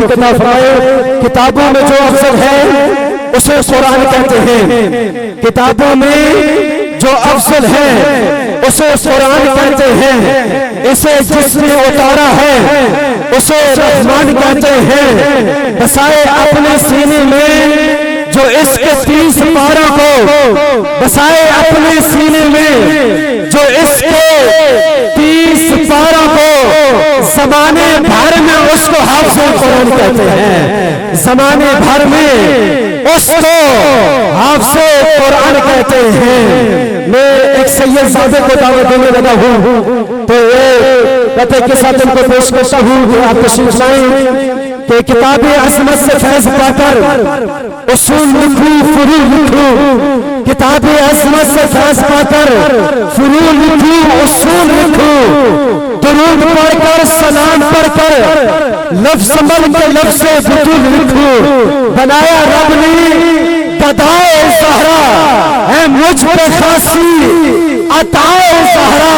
तौफीक अता फरमाए। किताबों में जो अफजल है उसे कुरान कहते हैं, किताबों में जो अफजल है उसे कुरान कहते हैं, इसे जिसने उतारा है उसे रहमान कहते हैं। बसाए अपने सीने में जो इसके 30 पारा को, बसाए अपने सीने में जो इसके 30 पारा को, जमाने भर में उसको हाफिज़ कुरान कहते हैं, जमाने भर में उसको हाफिज़ कुरान कहते हैं। मैं एक सैयद साहब को दावत देने लगा हूँ तो ये पते के साथ उनको पेश करता हूँ कि आप तशरीफ लाएं कि किताब असमत से फैज पाकर उसूल लिखूं फुरूल लिखूं, किताब असमत से फैज पाकर फुरूल लिखूं उसूल लिखूं, दुरूद पढ़कर सलाम पढ़कर लफ्ज़ संभल के लफ्ज़ से बुतूल लिखूं। बनाया रब ने गदाए ज़हरा है मुझ पे खासी अताए ज़हरा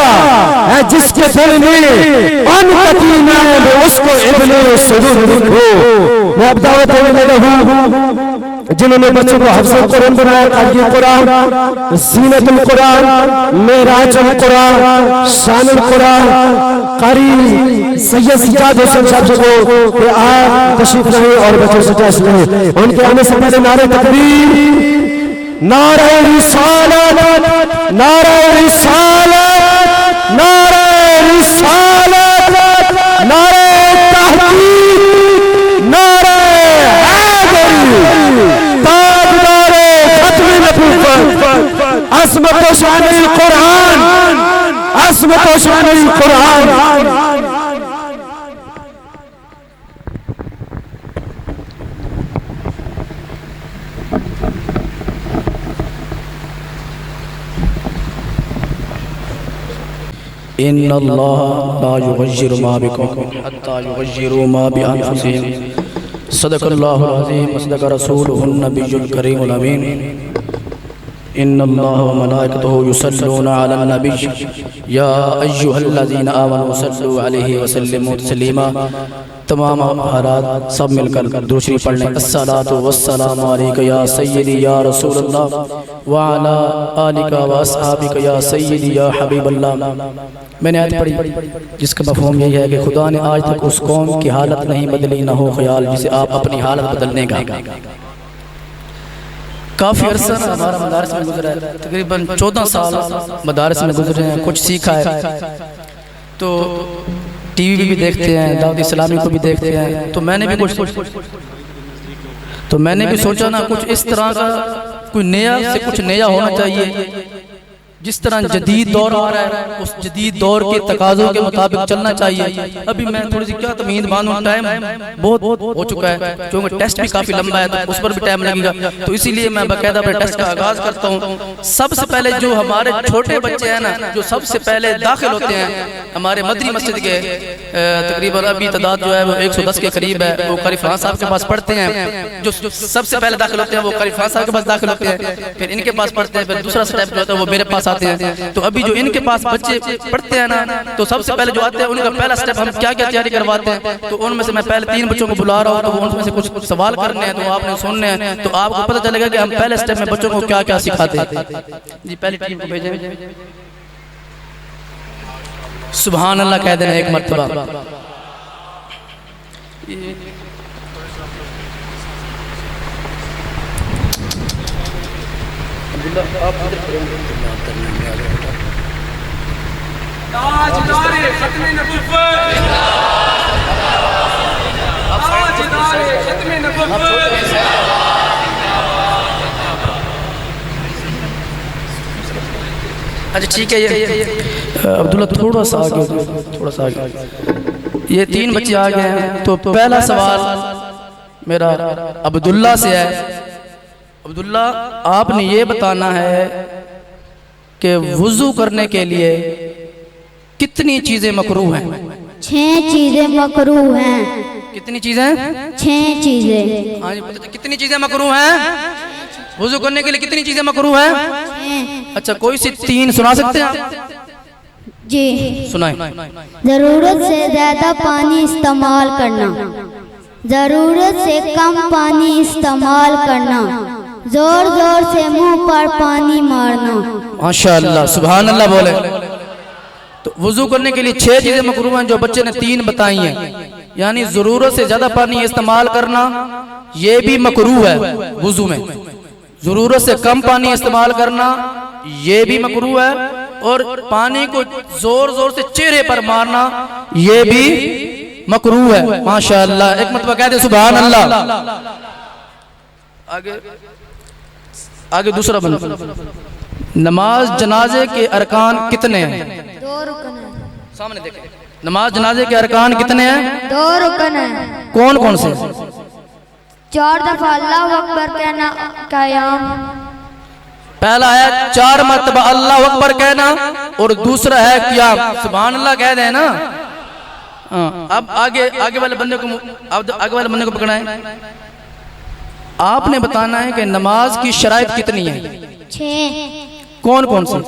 है जिसके दिल में अनकती नाम उसको इब्ने सुरूर लिखो। मैं अब दावत देने लगा हूँ जिन्होंने बच्चों को हिफ्ज़ुल कुरान बनाया, क़ारी कुरान, ज़ीनतुल कुरान, मेराजुल कुरान, शानुल कुरान, क़ारी सैयद सज्जाद हुसैन साहब को आप तशरीफ लाएं और बच्चों से टैस्ट लें। उनके आने से पहले नारे तकबीर, नारे रिसालत, नारे रिसालत, नारे रिसालत, नारे तहक़ीक़, नारे हैदरी, ताजदारे खत्म नबूवत, अज़मत व शान कुरान, अज़मत व शान कुरान। इन्नल्लाह ला युग़य्यिरु मा बिक़ौमिन हत्ता युग़य्यिरु मा बिअन्फुसिहिम। सदक़ल्लाहुल अज़ीम व सदक़ रसूलुहुन नबियुल करीमुल अमीन। इन्नल्लाह व मलाइकतहु युसल्लूना अलन नबी या अय्युहल्लज़ीना आमनू सल्लु अलैहि व सल्लिमू तस्लीमा। तमाम हालात सब मिलकर दूसरी पढ़ लें। अस्सलातु वस्सलामु अलैका या सय्यदी या रसूलल्लाह व अला आलिका व अस्हाबिका या सय्यदी या हबीबल्लाह। मैंने आयत पढ़ी जिसका मफ़हूम यही है कि खुदा ने आज तक उस कौम की हालत नहीं बदली, न हो ख्याल जिसे आप अपनी हालत बदलने का। काफ़ी अरसा हमारा मदारस में गुजरा है, तकरीबन 14 साल मदारस में गुजरे हैं, कुछ सीखा है। तो टीवी भी देखते हैं, दावत इस्लामी को भी देखते हैं। तो मैंने भी सोचा ना कुछ इस तरह का कोई नया से कुछ नया होना चाहिए। जिस तरह जदीद दौर आ रहा है उस जदीद दौर के तकाज़ों के मुताबिक चलना चाहिए। अभी मैं थोड़ी सी क्या तमीज़ बांधूं, टाइम बहुत हो चुका है क्योंकि टेस्ट भी काफ़ी लंबा है तो उस पर भी टाइम लगेगा। तो इसीलिए मैं बाकायदा अपने टेस्ट का आगाज़ करता हूँ। सबसे पहले जो हमारे छोटे बच्चे हैं ना, जो सबसे पहले दाखिल होते हैं हमारे मदरी मस्जिद के, तकरीबन अभी तादाद जो है वो 110 के करीब है, वो क़ारी फ़रहान साहब के पास पढ़ते हैं। जो सबसे पहले दाखिल होते हैं वो क़ारी फ़रहान साहब के पास दाखिल होते हैं, फिर इनके पास पढ़ते हैं, फिर दूसरा स्टेप जो होता है वो मेरे पास आते हैं। तो अभी जो इनके पास बच्चे पढ़ते हैं ना, तो सबसे पहले जो आते हैं उनका पहला स्टेप हम क्या क्या तैयारी करवाते हैं। तो उनमें से मैं पहले 3 बच्चों को बुला रहा हूँ, तो उनमें से कुछ सवाल करने हैं तो आपने सुनने हैं, तो आपको पता चलेगा कि हम पहले स्टेप में बच्चों को क्या क्या सिखाते हैं। जी पहली टीम को भेजें। सुभान अल्लाह कह देना एक मरतबा। ताजदारे खत्मे नबुव्वत, ताजदारे खत्मे नबुव्वत। अच्छा ठीक है, ये अब्दुल्ला थोड़ा सा आगे, ये 3 बच्चे आ गए हैं। तो पहला सवाल मेरा अब्दुल्ला से है। अब्दुल्ला, आपने ये बताना है कि वुज़ू करने के लिए कितनी चीजें मकरूह हैं? 6 चीजें मकरूह हैं। कितनी चीजें? 6 चीजें। हाँ जी, कितनी चीजें मकरूह हैं? वुज़ू करने के लिए कितनी चीजें मकरूह हैं? अच्छा, कोई सी 3 सुना सकते हैं? जी सुनाएं। जरूरत से ज्यादा पानी इस्तेमाल करना, जरूरत से कम पानी इस्तेमाल करना, जोर जोर से मुंह पर पानी मारना। माशाअल्लाह, सुभान अल्लाह बोले। तो वुजू करने के लिए 6 चीजें मकरूह हैं जो बच्चे ने 3 बताई हैं, यानी जरूरत से ज्यादा पानी इस्तेमाल करना ये भी मकरूह है वुजू में, जरूरत से कम पानी इस्तेमाल करना ये भी मकरूह है, और पानी को जोर जोर से चेहरे पर मारना ये भी मकरूह है। माशाअल्लाह, एक मरतबा कहते सुभान अल्लाह। आगे दूसरा बंदा, नमाज जनाजे के अरकान कितने हैं? 2 रुकन है। सामने देखें, नमाज जनाजे के अरकान कितने हैं? 2 रुकन है। कौन कौन से? 4 दफा अल्लाह अकबर कहना, क़याम। पहला है 4 मरतबा अल्लाह अकबर कहना, और दूसरा है क़याम। सुभान अल्लाह कह दें ना। अब आगे वाले बंदे को पकड़ा है। आपने बताना है कि नमाज की शराइत कितनी है? 6। कौन कौन सी?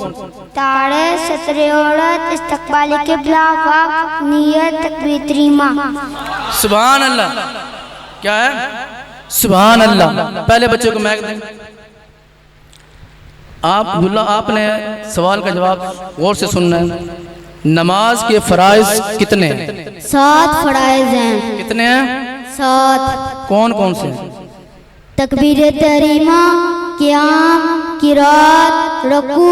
ताड़े, सतरे औरत, इस्तकबाल किबला, वक्त, नियत, तकबीर तहरीमा। सुभान अल्लाह। क्या है? सुभान अल्लाह। पहले बच्चे को मैक दें। आपने सवाल का जवाब गौर से सुनना है। नमाज के फराइज कितने हैं? 7 फराइज हैं। कितने हैं? 7। कौन कौन से? तकबीर तहरीमा, क़याम, किरात, रुकू,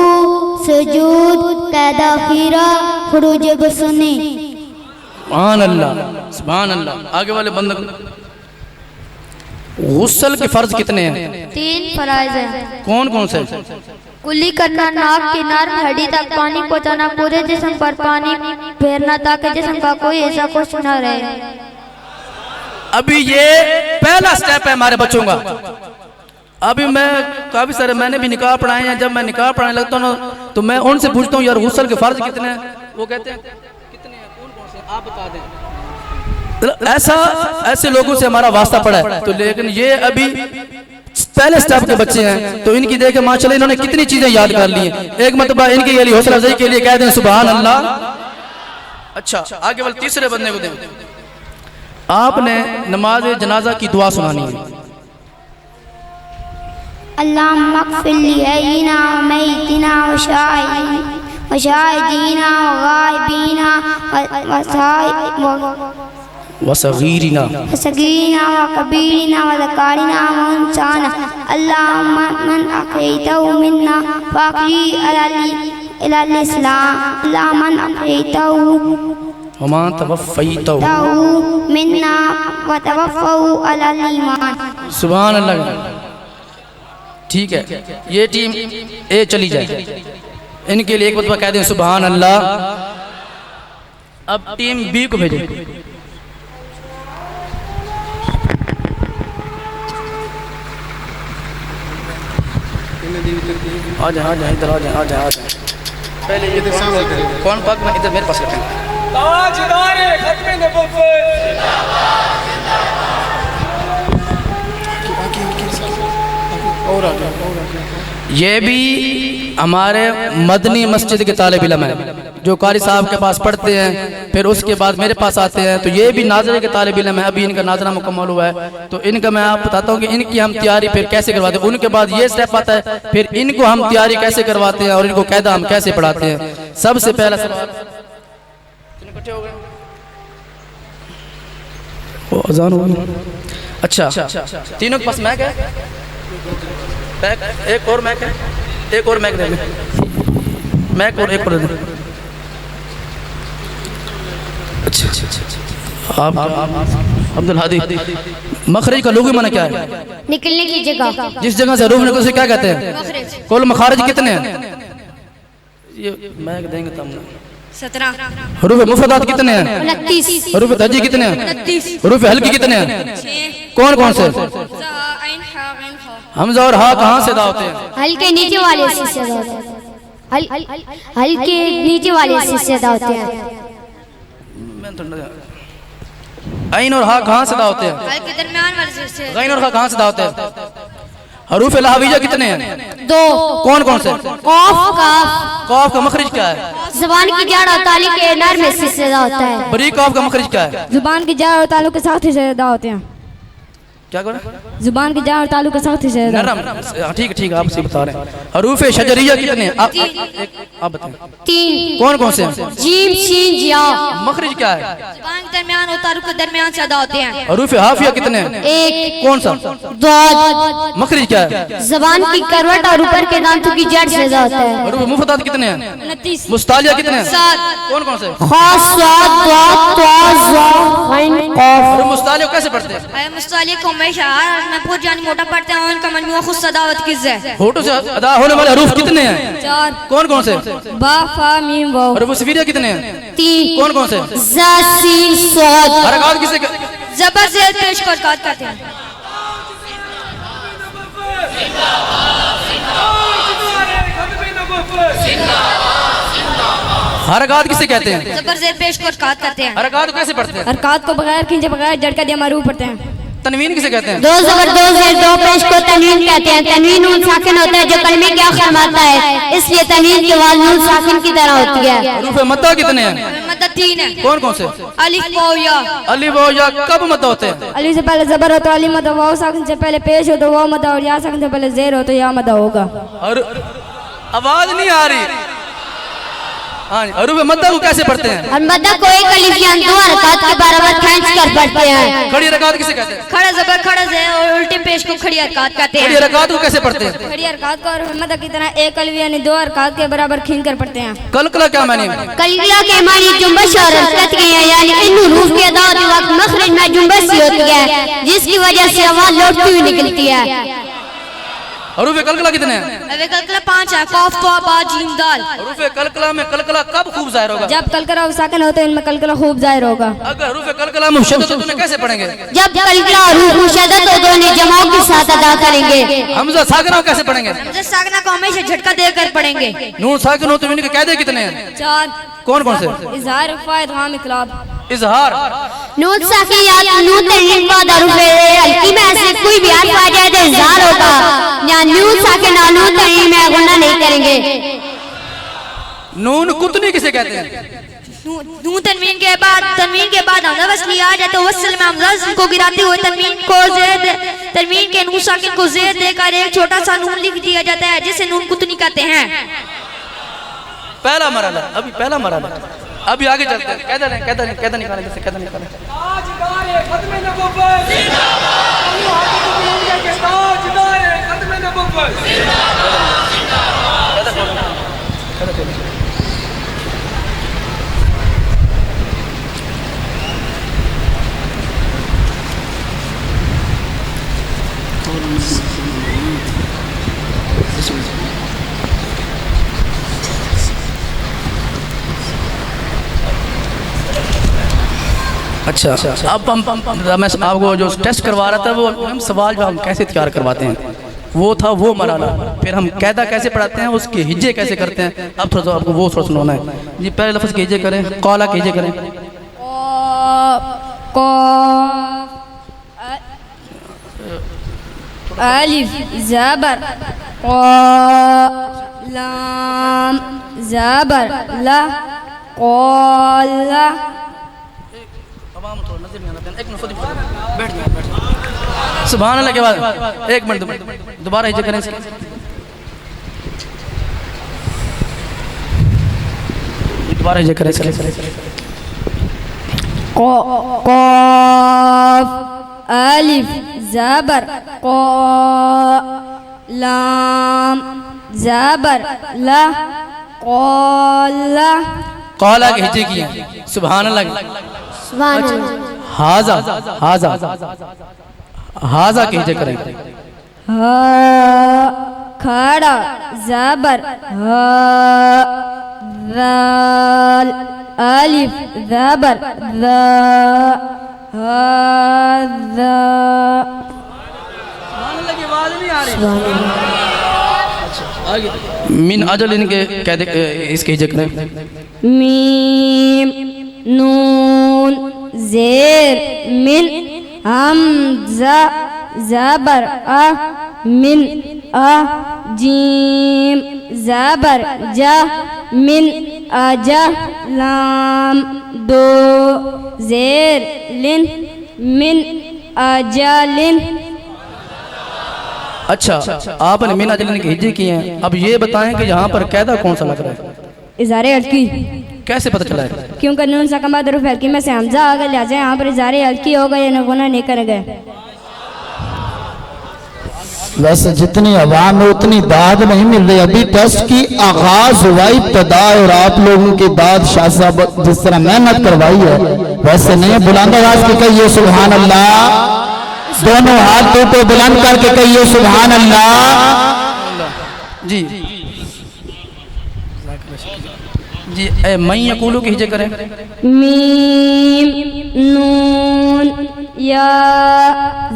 सुजूद, क़ैदा खीरा, खुरूज गुस्नी। सुभान अल्लाह, सुभान अल्लाह। आगे वाले बंदे को, गुस्ल के फर्ज कितने हैं? 3 फराइज हैं। कौन कौन से? कुल्ली करना, नाक की नर्म हड्डी तक पानी पहुंचाना, पूरे जिस्म पर पानी फेरना ताकि जिस्म का कोई ऐसा कुछ न रहे। अभी ये पहला स्टेप है हमारे बच्चों का। अभी मैं काफी सारे मैंने भी निकाह पढ़ाए हैं, जब मैं निकाह पढ़ाने लगता हूँ तो मैं उनसे पूछता हूँ यार गुस्ल के फर्ज कितने हैं? वो कहते हैं कितने हैं, कौन कौन से, आप बता दें। ऐसे लोगों से हमारा वास्ता पड़ा है। तो लेकिन ये अभी पहले स्टेप के बच्चे हैं, तो इनकी देखे माशाल्लाह इन्होंने कितनी चीजें याद कर ली हैं। एक मतलब इनके लिए हौसला अफजाई के लिए कह दें सुभान अल्लाह। अच्छा, आगे वाले तीसरे बंदे को दें। आपने नमाज जनाजा की दुआ सुनानी है। अल्लाहुम्मा अग़फ़िर लिहय्यिना व मय्यितिना व शाहिदीना व गायबीना व सगीरिना व कबीरिना व ज़कारिना व उन्साना। अल्लाहुम्मा मन अक़ीतहु मिन्ना फ़अक़ी अलल इस्लाम। अल्लाहुम्मा मन अक़ीतहु वमा तवफ़्फ़ैतहु मिन्ना व तवफ़्फ़हु अलल ईमान। सुभान अल्लाह। ठीक है, ये टीम ए चली जाए। इनके लिए एक बार कह दें सुभान अल्लाह। अब टीम बी को भेजें। आ जाए इधर, आ जाए। पहले ये कौन पाक में इधर मेरे पास रखें। ताजदारे खत्म नबुव्वत ये भी हमारे मदनी मस्जिद के तालिब इल्म है जो कारी साहब के पास पढ़ते हैं, फिर उसके बाद मेरे पास आते हैं। तो ये भी नाजरे के तालिब इल्म है। अभी इनका नाजरा मुकम्मल हुआ है, तो इनका मैं आप बताता हूँ कि इनकी हम तैयारी फिर कैसे करवाते हैं। उनके बाद ये स्टेप आता है, फिर इनको हम तैयारी कैसे करवाते हैं और इनको कायदा हम कैसे पढ़ाते हैं। सबसे पहला सवाल, इकट्ठे हो गए, अज़ान हो गई। अच्छा, तीनों के पास मैक है? एक और मैक है, एक और मैक दे दें, मैक और एक और दे दें। अच्छा, आप अब्दुल हादी, मखरज का लुग़वी माने क्या है? निकलने की जगह। जिस जगह से रूह निकलती है उसे क्या कहते हैं? कुल मखारिज कितने हैं? ये मैक देंगे तब। 17। हरूफ मुफरदात कितने हैं? 29। हरूफ तहजी कितने हैं? 29। हरूफ हल्की कितने हैं? 6। कौन कौन से? हमजा हमजा और हा कहाँ से अदा होते हैं? हल्के नीचे वाले से अदा होते हैं। हल्के नीचे वाले से अदा होते हैं। ऐन और हा कहाँ से अदा होते हैं? हल्के दरमियान वाले से। गैन और हा कहाँ से अदा होते हैं? हरूफ लहाविया कितने हैं? 2। कौन कौन से? कॉफ काफ। कॉफ का मखरज क्या है? ज़बान की जड़ और ताली के नर में से अदा होता है। बरीक कॉफ का मखरज क्या है? जुबान की जड़ और तालुक के साथ ही से अदा होते हैं। क्या करें? जुबान की जान और तालुक सख्त से नरम। ठीक है आप सही बता रहे हैं। हरूफ शजरिया कितने हैं? आप बताएं। 3। कौन कौन से हैं? जीम शीन या। मखरिज क्या है? जुबान के दरमियान और तारुफ के दरमियान से अदा होते हैं। हरूफ हाफिया कितने हैं? 1। कौन सा? दाद मखरिज क्या है? जबान की करवट और ऊपर के दांतों की जड़ से अदा होता है। हरूफ मुफरदात कितने हैं? 29। मुस्तालिया कितने हैं? 7। कौन कौन से? खास स्वाद दाद त्वा ज़ा ग़ैन क़ाफ। हरूफ मुस्तालिया कैसे पढ़ते हैं? मुस्तालिक को हमेशा में पूर जानी मोटा पढ़ते हैं। उनका मजमूआ खुद सदावत किस है? होठों से अदा होने वाले हरूफ कितने हैं? 4। कौन कौन से? बा फा मीम वाव। हरूफ सफीरिया कितने हैं? 3 कौन कौन से? ज़ा सीन स्वाद। हरकत किसे जबर से पेश कर करते हैं। हरकत किसे कहते हैं? जबर से पेश कर करते हैं। हरकत कैसे पढ़ते हैं? हरकत को बगैर खींचे बगैर झटका दिया मारूफ पढ़ते हैं। तनवीन किसे कहते हैं? दो ज़बर दो ज़ेर दो पेश को तनवीन कहते हैं। तनवीन नून साकिन होता है जो कलमे के आखिर में आता है, इसलिए तनवीन की आवाज नून साकिन की तरह होती है। हरूफ मद्दा कितने हैं? मदद 3 है। कौन कौन से? अलिफ वाव या। अलिफ और या कब मद्दा होते हैं? अली से पहले जबर हो तो अली मद, वाव साकिन से पहले पेश हो तो वाव मद, और या साकिन से पहले जेर हो तो या मद होगा। और आवाज नहीं आ रही। हाँ, हरूफ मद्दा को कैसे पढ़ते हैं? और मद्दा को एक अलिफ या दो हरकत के बराबर खींच कर पढ़ते हैं। खड़ी हरकत किसे कहते हैं? खड़ा जबर खड़ा से और उल्टे पेश को खड़ी हरकत कहते खड़ी हैं। हरकत को कैसे पढ़ते हैं? खड़ी हरकत को और मद की तरह एक अली यानी 2 हरकत के बराबर खींच कर पढ़ते हैं। कलकला क्या मानी? कलकला के मानी जुम्बश और हरकत के हैं, यानी इन हुरूफ के अदा होते वक्त मखरज में जुम्बश सी होती है, जिसकी वजह से आवाज लौटती हुई निकलती है। हरूफ कलकला कितने हैं? अबे कलकला 5 है। कौफ तो बा जीम दाल। हरूफ कलकला में कलकला कब खूब जाहिर होगा? जब कलकला और साकिन होते हैं इनमें कलकला खूब जाहिर होगा। अगर हरूफ कलकला में मुशद्दद हो तो उन्हें कैसे पढ़ेंगे? जब कलकला और हुरूफ मुशद्दद हो तो उन्हें जमाओं के साथ अदा करेंगे। हमजा साकिन हो कैसे पढ़ेंगे? हमजा साकना को हमेशा झटका देकर पढ़ेंगे। नून साकिन हो तो इनके कायदे कितने हैं? 4। कौन कौन से? इजहार, इख्फा, इदगाम, इकलाब। इजहार। नून साकियात नून तनवीन बाद हरूफ हल्की में से कोई भी हर्फ आ जाए तो इज़हार होगा, या नून साकिन और नून तनवीन में गुना नहीं करेंगे। नून कुतनी किसे कहते हैं? नून तनवीन के बाद हमजा वस्ली आ जाए तो वसल में हमजा को गिराते हुए तनवीन के नून साकिन को जेर देकर एक छोटा सा नून लिख दिया जाता है, जिसे नून कुतनी कहते हैं। पहला मरहला, अभी पहला मरहला। अभी आगे चलते हैं। कैदा निकालें जैसे कैदा निकालें। ताजदार खत्म नबुव्वत जिंदाबाद। ताजदार खत्म नबुव्वत अच्छा, अब मैं आपको जो टेस्ट करवा रहा था वो हम सवाल जो हम कैसे तैयार करवाते हैं वो था वो मरहला। फिर हम कैदा कैसे पढ़ाते हैं, उसके हिज्जे कैसे करते हैं। अब थोड़ा सा आपको वो थोड़ा सुनाना है जी। पहले लफ्ज़ के हिज्जे करें, कौला के हिज्जे करें। अलिफ ज़बर क़, लाम ज़बर ला, क़ौला। सुभान अल्लाह के बाद 1 मिनट दोबारा हिज्जे करें इसके। दोबारा हिज्जे करें इसके। क़ाफ़ अलिफ ज़बर क़, लाम ज़बर ला, क़ौला। कौला के हिज्जे किए। सुभान अल्लाह। हाजा हाजा हाजा के हिज्जे करें। हा खड़ा ज़बर हा, ज़ाल अलिफ ज़बर ज़ा, हाज़ा। मिन अजल इनके कहते इसके हिज्जे करें। मीम नून जेर मिन, हमज़ा ज़बर आ, मिन आ, जीम ज़बर जा, मिन आजा, लाम 2 जेर लिन, मिन आजालिन, अच्छा, आपने मीना जलाने के हिज्जे किए हैं। अब ये बताएं कि यहाँ पर कायदा कौन सा लग रहा है? इज़ारे हल्की। कैसे पता चला है? क्योंकि नून साकिन बाद हरूफ हल्की में से हमजा आ गया, लिहाजा यहाँ पर इज़ारे हल्की हो गए, ना गुना नहीं कर गए। वैसे जितनी आवाम में उतनी दाद नहीं मिल रही। अभी टेस्ट की आगाज हुआ इब्तदा, और आप लोगों की दाद शाह साहब जिस तरह मेहनत करवाई है वैसे नहीं। बुलंद आवाज के कहिए सुभान अल्लाह, दोनों हाथों को बुलंद करके कहिए सुभान अल्लाह। जी जी, मैं यकूलू के हिज्जे करें। मीम नून या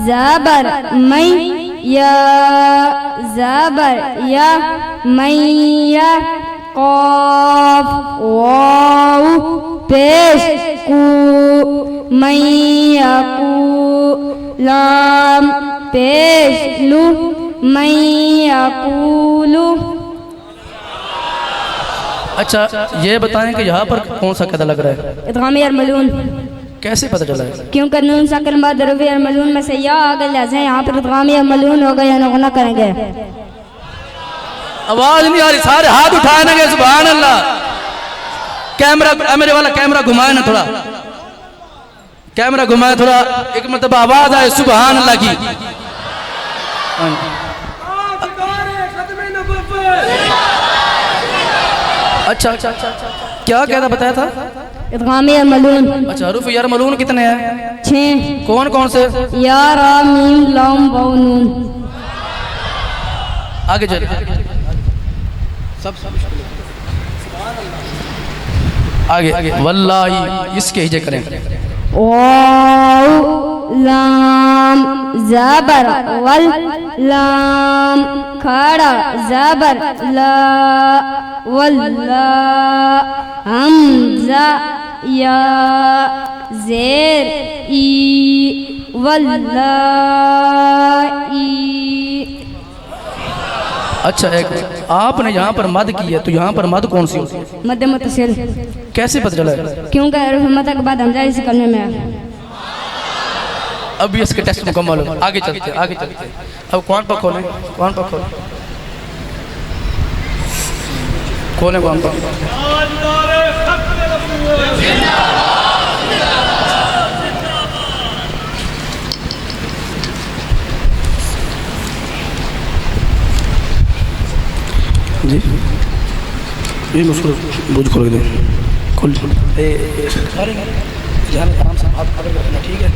ज़बर मै, या ज़बर या मैया, क़ाफ वाव पेश कू मैया कू, लाम पेश लू मैया कूलू। अच्छा, ये बताएं कि यहाँ पर कौन सा कायदा लग रहा है? इदगाम यरमलून। कैसे पता चला है? क्योंकि नून साकिन बाद हरूफ यरमलून में से या आ गया, लिहाजा यहाँ पर इदगाम यरमलून हो गया, ना गुना करेंगे। आवाज नहीं आ रही, सारे हाथ उठाए ना गए। सुभान अल्लाह। कैमरा, मेरे वाला कैमरा घुमाए ना थोड़ा, कैमरा घुमाए थोड़ा, एक मतलब आवाज आए सुभान अल्लाह की। अच्छा अच्छा अच्छा, क्या कहता बताया था? इदगाम यरमलून। अच्छा, हरूफ यरमलून कितने हैं? 6। कौन कौन से? या रा मीम लाम वाव नून। आगे चल। सब आगे वल्लाही, इसके हिज्जे करें। वाव लाम ज़बर वल, लाम खड़ा ज़बर ला, वल्ला हमज़ा या ज़ेर ई, वल्लाही। अच्छा, एक आपने यहाँ पर मद की है, तो यहाँ पर मद कौन सी होती है? मद मुतसिल। कैसे पता चला है? क्योंकि हरूफ मद के बाद हमजा इसी करने में है। अभी इसके टेस्ट मुकम्मल हो, आगे चलते आगे चलते। अब कौन पर खोलें? कौन पर खोलें? खोलें कौन पर? जी ये मुझको बुझ खोल दे, खोल आराम से हाथ पकड़ के रखना, ठीक है?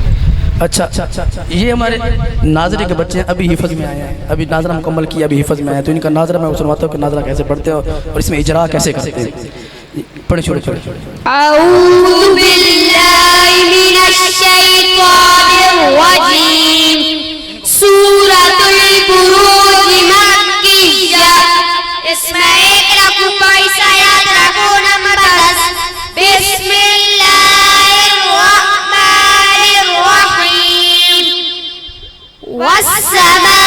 अच्छा अच्छा अच्छा, ये हमारे नाजरे के बच्चे हैं, अभी हिफज में आए हैं, अभी नाजरा मुकम्मल किया, अभी हिफज में आए, तो इनका नाजरा मैं सुनवाता हूँ कि नाजरा कैसे पढ़ते हो और इसमें इजरा कैसे करते हैं। पढ़े छोड़े छोड़े। अऊज़ु बिल्लाहि मिनश शैतानिर रजीम। सूरतुल बुरूज मक्किया। इसमें एक रकू पैसा याद रखो, नंबर 10। बिस्मिल्लाहिर्रहमानिर्रहीम। वस्समा